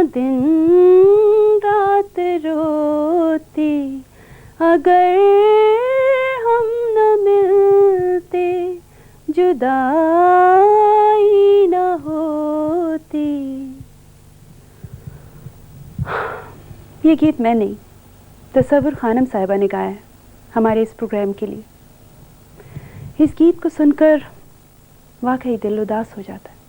दिन रात रोती अगर हम न मिलते, जुदाई न होती। ये गीत मैं नहीं, तसव्वुर खानम साहिबा ने गाया है हमारे इस प्रोग्राम के लिए। इस गीत को सुनकर वाकई दिल उदास हो जाता है।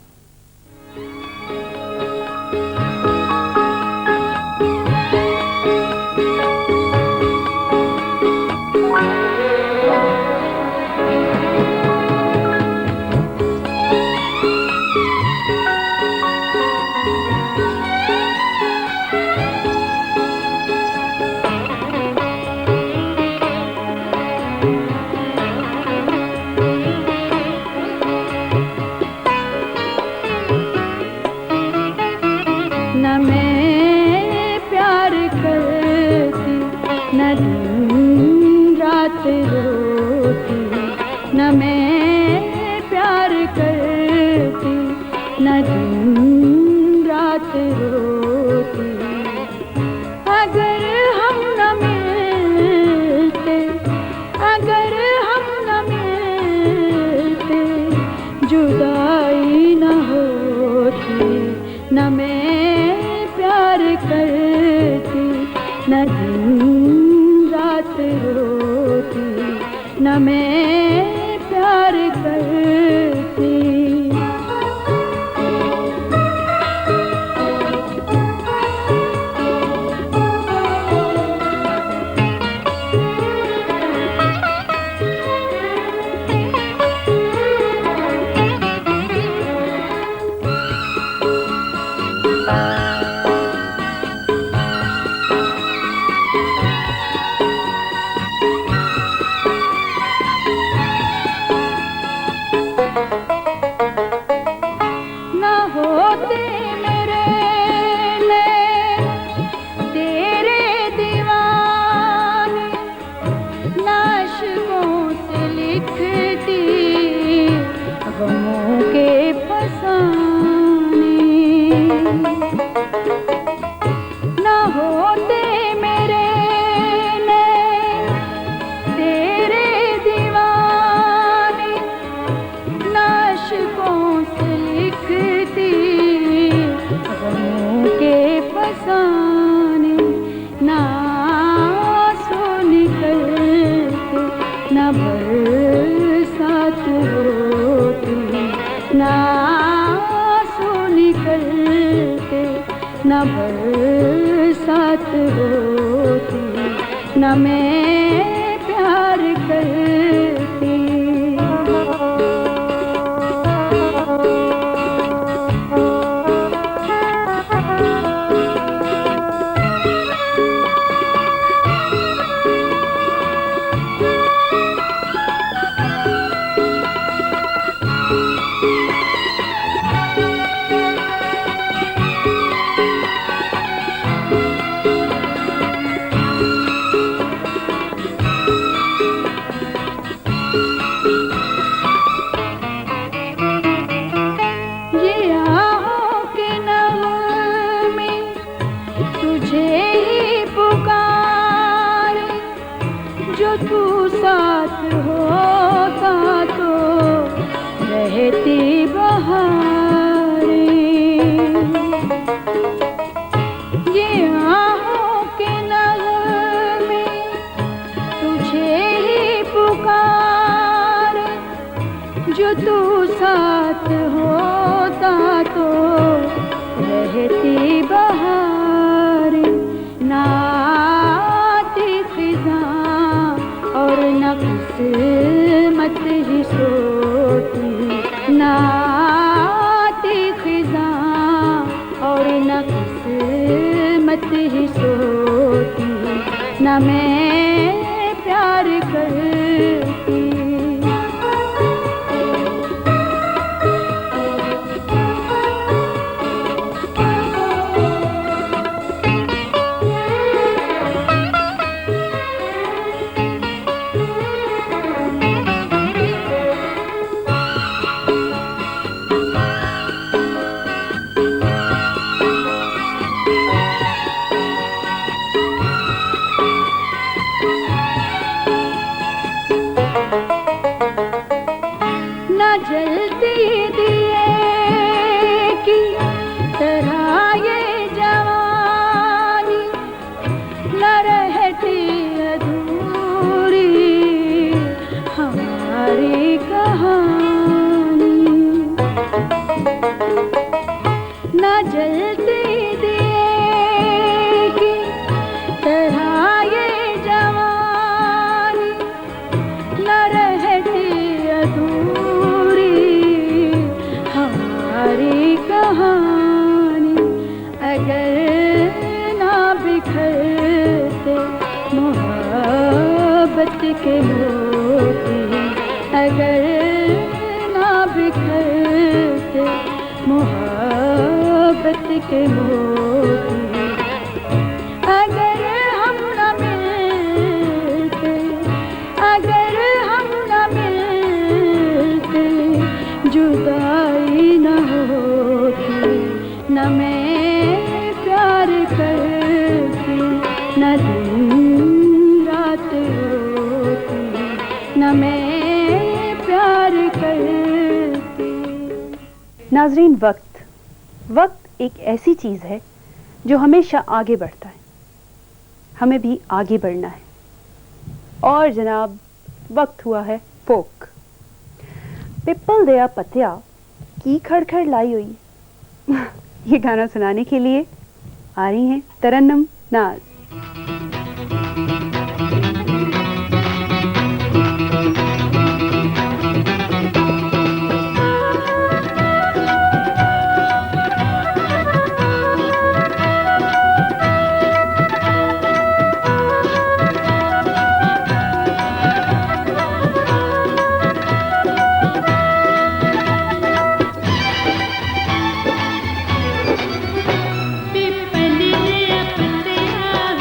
के मोती अगर ना बिखरते मोहब्बत के मोती, अगर हम न मिलते, अगर हम न मिलते, जुदाई न होती, न मैं प्यार करती, न दिन रात होती, न मैं प्यार करती। नाज़रीन, वक्त एक ऐसी चीज़ है जो हमेशा आगे बढ़ता है। हमें भी आगे बढ़ना है। और जनाब, वक्त हुआ है फोक। पिप्पल दया पतिया की खड़खड़ लाई हुई। ये गाना सुनाने के लिए आ रही हैं तरन्नुम नाज। पिपली पतिया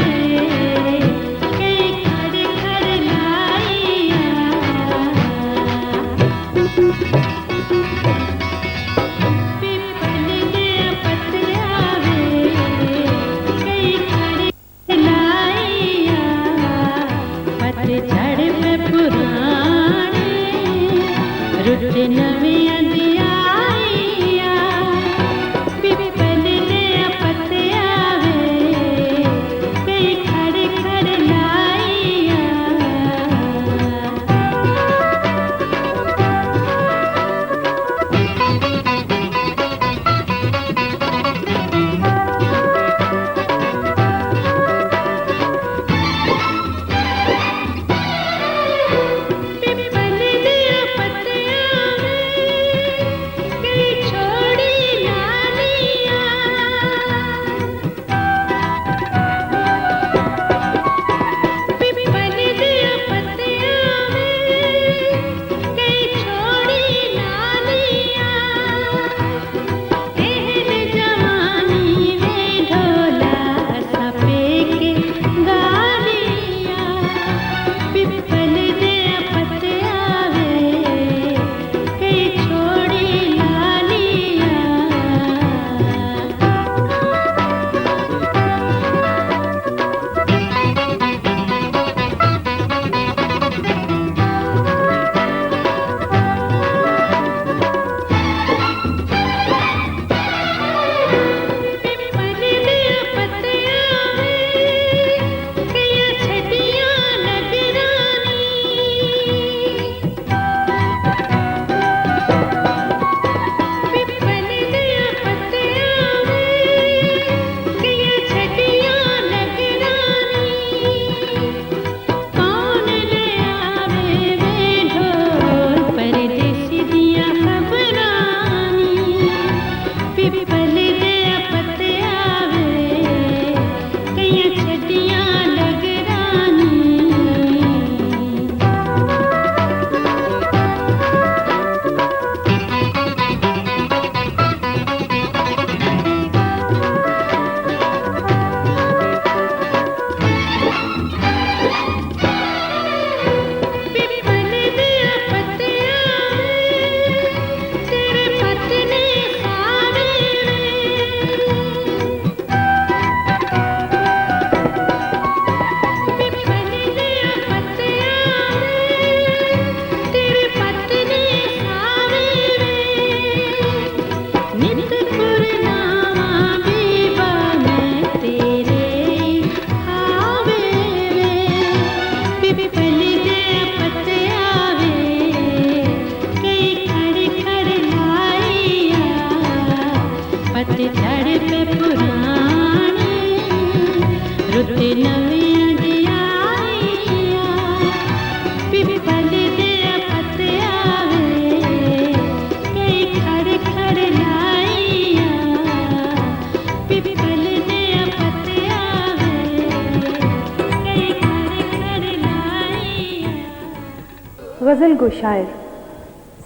गज़ल गो शायर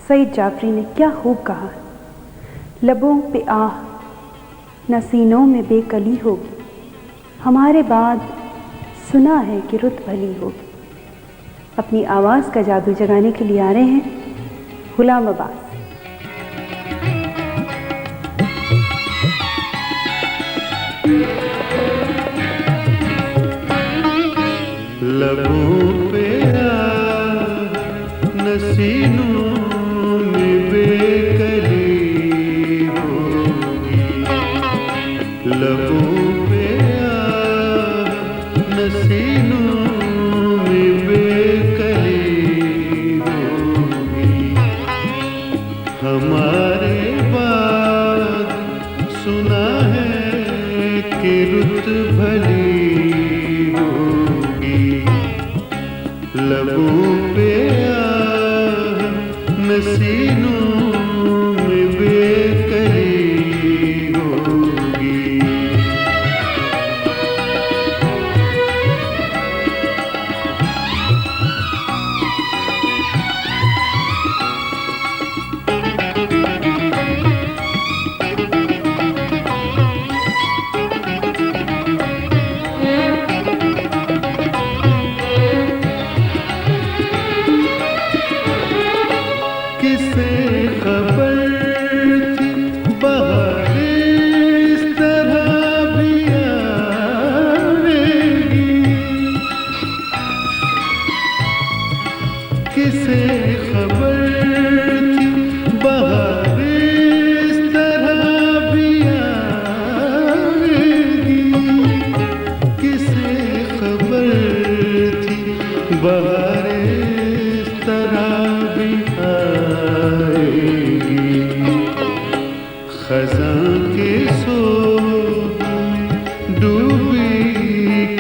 सईद जाफरी ने क्या खूब कहा, लबों पे आह न सीनों में बेकली होगी, हमारे बाद सुना है कि रुत भली होगी। अपनी आवाज़ का जादू जगाने के लिए आ रहे हैं गुलाम अब्बास। लबों पे नसीनों में बेकली होगी, लबों पे नसीनों में बेकली होगी, हमारे बाद सुना है कि रुत भली होगी, लबों पे नसीनों में बेकली होगी। किसे खबर थी बहार इस तरह भी आएगी, किसे खबर थी बहार इस तरह भी आएगी, किसे खबर थी बहार इस तरह भी आएगी, खज़ां के सोग में डूबी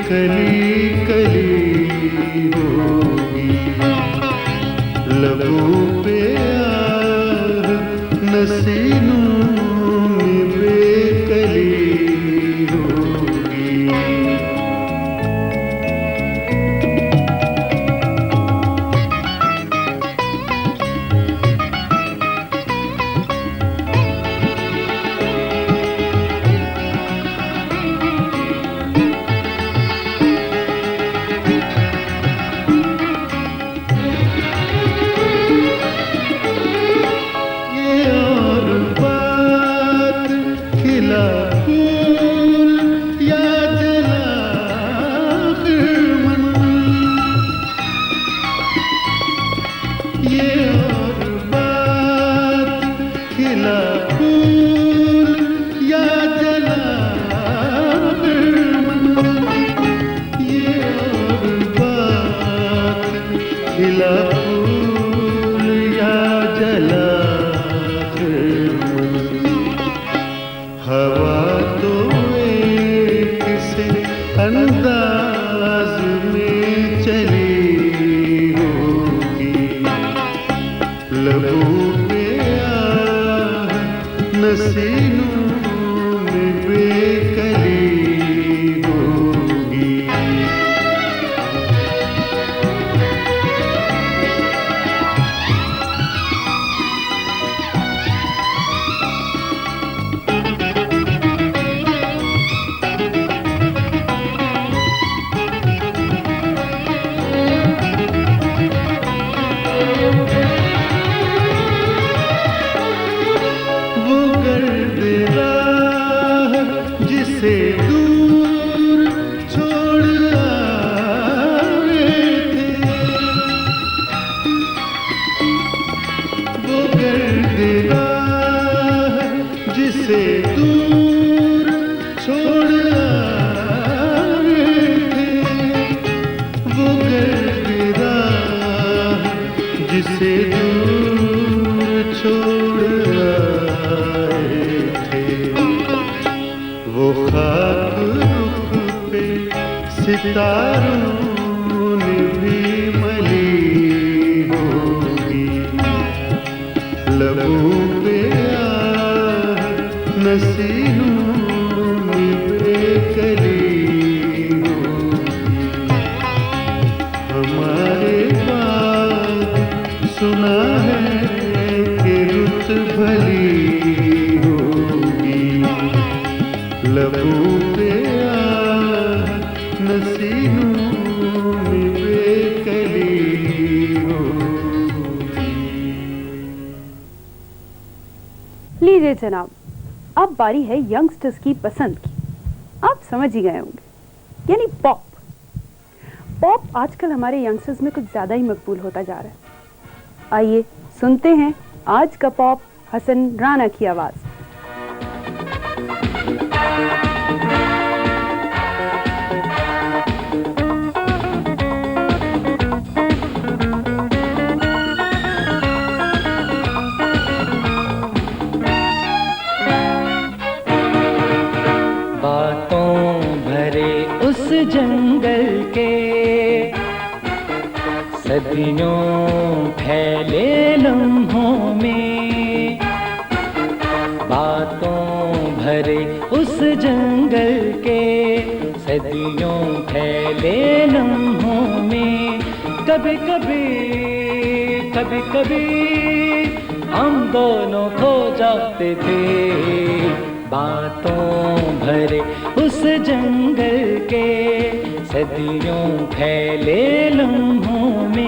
कली कली होगी, लबों पे नसीनों में बेकली होगी। ये और बात खिला फूल या जला ये और बात खिला फूल या जला हवा तो एक से अंदाज में चली होगी, लबों पे नसीनों में बेकली होगी। वो गर्द राह जिसे दूर छोड़ आए थे, वो गर्द राह जिसे दूर छोड़ आए थे, वो गर्द राह जिसे दूर छोड़ आए थे, वो खाक रुख पे सितारों ने भी मली होगी, लबों पे नसीनों में बेकली होगी, हमारे बाद लीजिए जनाब, अब बारी है यंगस्टर्स की पसंद की। आप समझ ही गए होंगे, यानी पॉप। पॉप आजकल हमारे यंगस्टर्स में कुछ ज़्यादा ही मकबूल होता जा रहा है। आइए सुनते हैं आज का पॉप हसन राना की आवाज़। उस जंगल के सदियों फैले लम्हों में, बातों भरे उस जंगल के सदियों फैले लम्हों में, कभी कभी कभी कभी हम दोनों खो जाते थे। बातों भरे उस जंगल के सदियों फैले लम्हों में।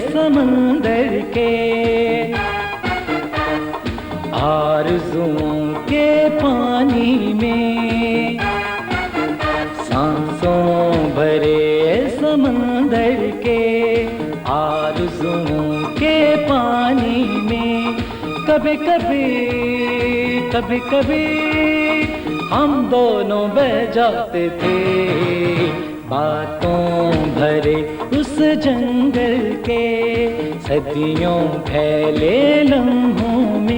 समंदर के आरज़ुओं के पानी में, सांसों भरे समंदर के आरज़ुओं के पानी में, कभी कभी कभी कभी हम दोनों बह जाते थे। बातों भरे उस जंगल के सदियों फैले लम्हों में।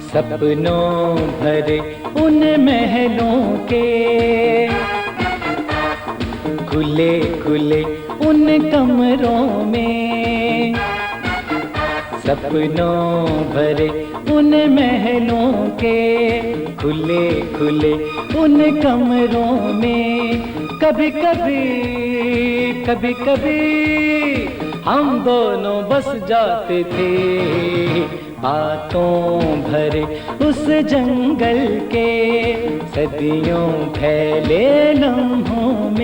सपनों भरे उन महलों के खुले खुले उन कमरों में, सपनों भरे उन महलों के खुले खुले उन कमरों में, कभी कभी कभी कभी हम दोनों बस जाते थे। बातों भरे उस जंगल के सदियों फैले लम्हों में।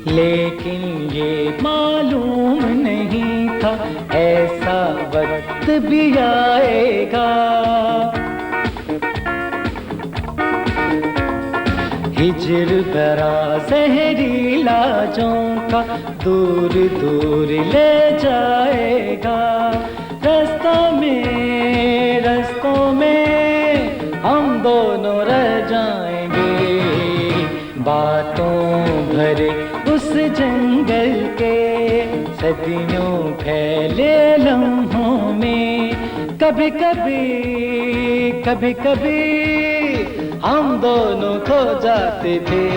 लेकिन ये मालूम नहीं था ऐसा वक्त भी आएगा, हिज्र भरा जहरीला झोंका दूर दूर ले जाएगा। रस्तों में हम दोनों रह जाएंगे। बातों भरे उस जंगल के सदियों फैले लम्हों में, कभी कभी कभी कभी हम दोनों खो जाते थे।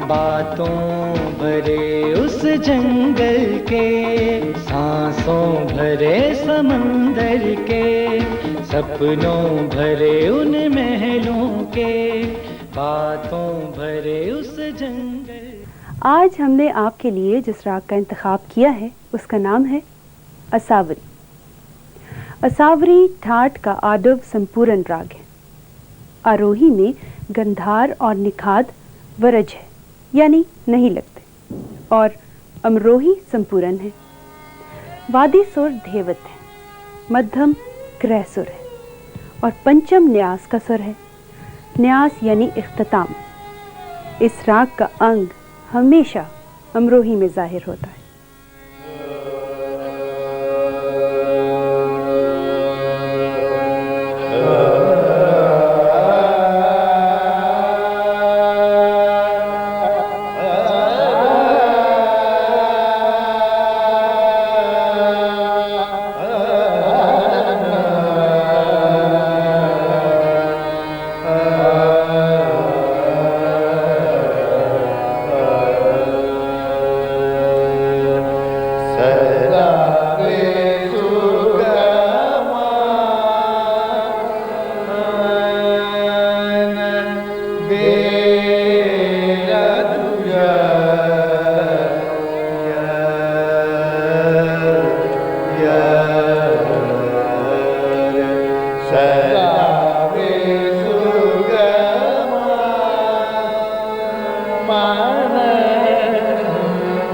बातों भरे उस जंगल के सांसों भरे समंदर के, सपनों भरे उन महलों के, बातों भरे उस जंगल। आज हमने आपके लिए जिस राग का इंतखाब किया है उसका नाम है असावरी। असावरी ठाट का आडव संपूर्ण राग है। आरोही में गंधार और निखाद वरज है, यानी नहीं लगते, और अमरोही संपूर्ण है। वादी सुर धेवत है, मध्यम क्रय सुर है और पंचम न्यास का सुर है। न्यास यानी इख्तिताम। इस राग का अंग हमेशा अमरोही में जाहिर होता है।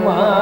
मान